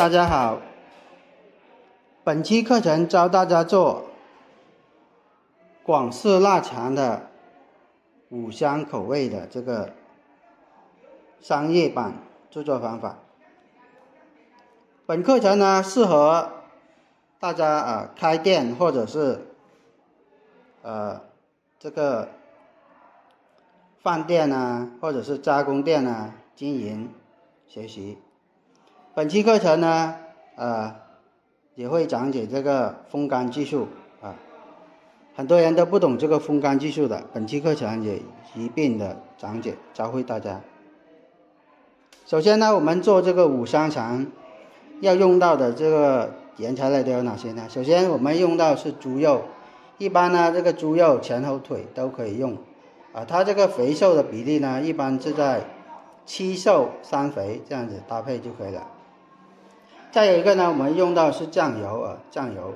大家好，本期課程教大家做廣式臘腸的五香口味的這個商業版製作方法。本課程呢適合大家開店或者是這個飯店啊，或者是加工店啊經營學習。本期課程呢也會講解這個風乾技術很多人都不懂這個風乾技術的，本期課程也一併的講解教會大家。首先呢，我們做這個五香腸要用到的這個原材料都有哪些呢？首先我們用到是豬肉，一般呢這個豬肉前後腿都可以用它這個肥瘦的比例呢一般是在7瘦3肥這樣子搭配就可以了。再有一個呢，我們用到是醬油醬油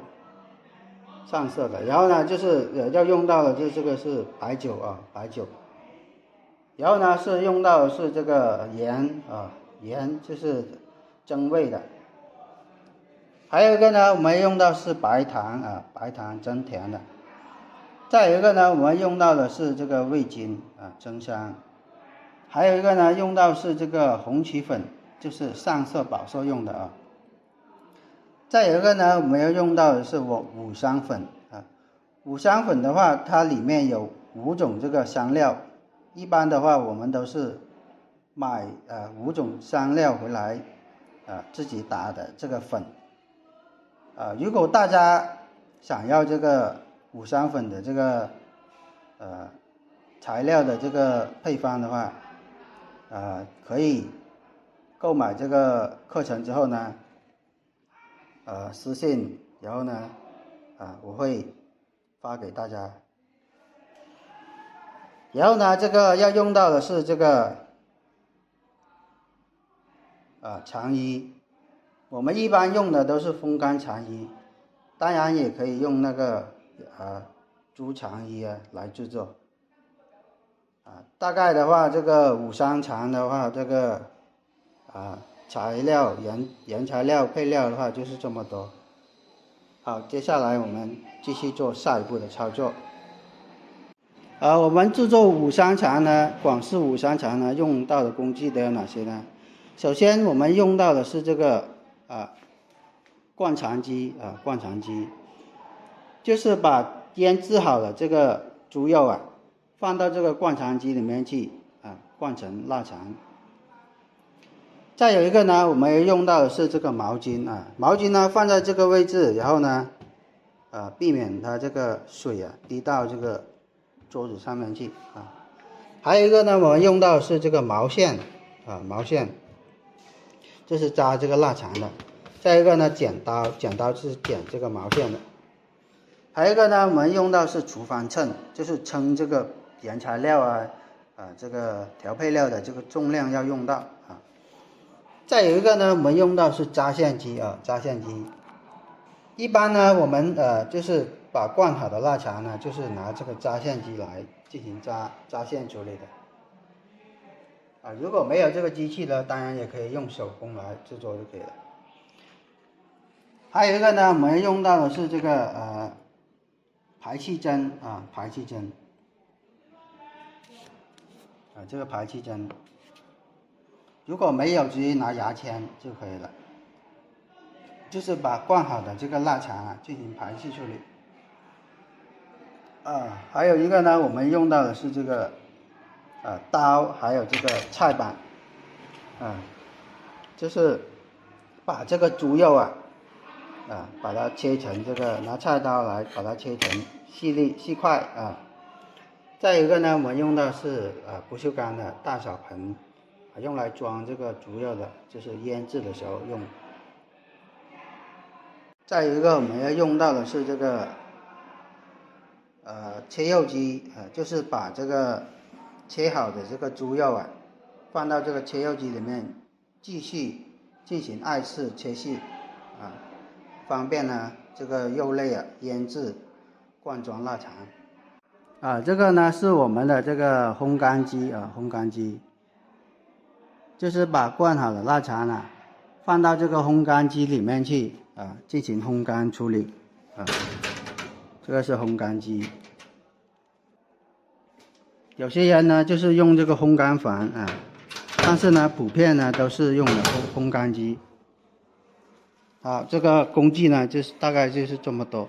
上色的，然後呢就是要用到的就是这個是白酒白酒，然後呢是用到的是這個鹽鹽就是增味的，還有一個呢我們用到是白糖白糖增甜的，再有一個呢我們用到的是這個味精增香，還有一個呢用到是這個紅曲粉，就是上色保色用的再有一個呢我們要用到的是五香粉五香粉的話它裡面有5種這個香料，一般的話我們都是買5種香料回來自己打的這個粉如果大家想要這個五香粉的這個材料的這個配方的話可以購買這個課程之後呢私信，然後呢我會發給大家。然後呢这個要用到的是這個腸衣，我們一般用的都是風乾腸衣，當然也可以用那個豬腸衣來製作大概的話這個五香腸的話這個材料原材料配料的話就是這麼多。好，接下來我們繼續做下一步的操作。我們製作五香腸呢，廣式五香腸呢用到的工具都有哪些呢？首先我們用到的是這個灌腸機灌腸機，就是把醃製好的這個豬肉放到這個灌腸機裡面去灌成臘腸。再有一個呢我們用到的是這個毛巾毛巾呢放在這個位置，然後呢避免它這個水滴到這個桌子上面去還有一個呢我們用到的是這個毛線毛線就是扎這個臘腸的，再一個呢剪刀是剪這個毛線的，還有一個呢我們用到是廚房秤，就是稱這個原材料這個調配料的這個重量要用到再有一個呢我們用到是扎線機扎線機，一般呢我們就是把灌好的臘腸呢就是拿這個扎線機來進行扎線處理的如果沒有這個機器呢當然也可以用手工來制作就可以了。還有一個呢我們用到的是這個排氣針排氣針這個排气針如果沒有直接拿牙籤就可以了，就是把灌好的这个臘腸進行排氣處理還有一個呢我們用到的是這個刀，還有這個菜板就是把這個豬肉把它切成這個拿菜刀來把它切成細塊再有一個呢我們用到是不鏽鋼的大小盆，用來裝這個豬肉的，就是醃製的時候用。再有一個我們要用到的是這個切肉機就是把這個切好的這個豬肉放到這個切肉機裡面繼續進行2次切細方便呢這個肉類醃製灌裝臘腸這個呢是我們的這個烘乾機烘乾機就是把灌好的臘腸放到這個烘乾機裡面去啊，進行烘乾處理啊。這個是烘乾機。有些人呢就是用這個烘乾房啊，但是呢普遍呢都是用的烘乾機。好，這個工具呢就是大概就是這麼多。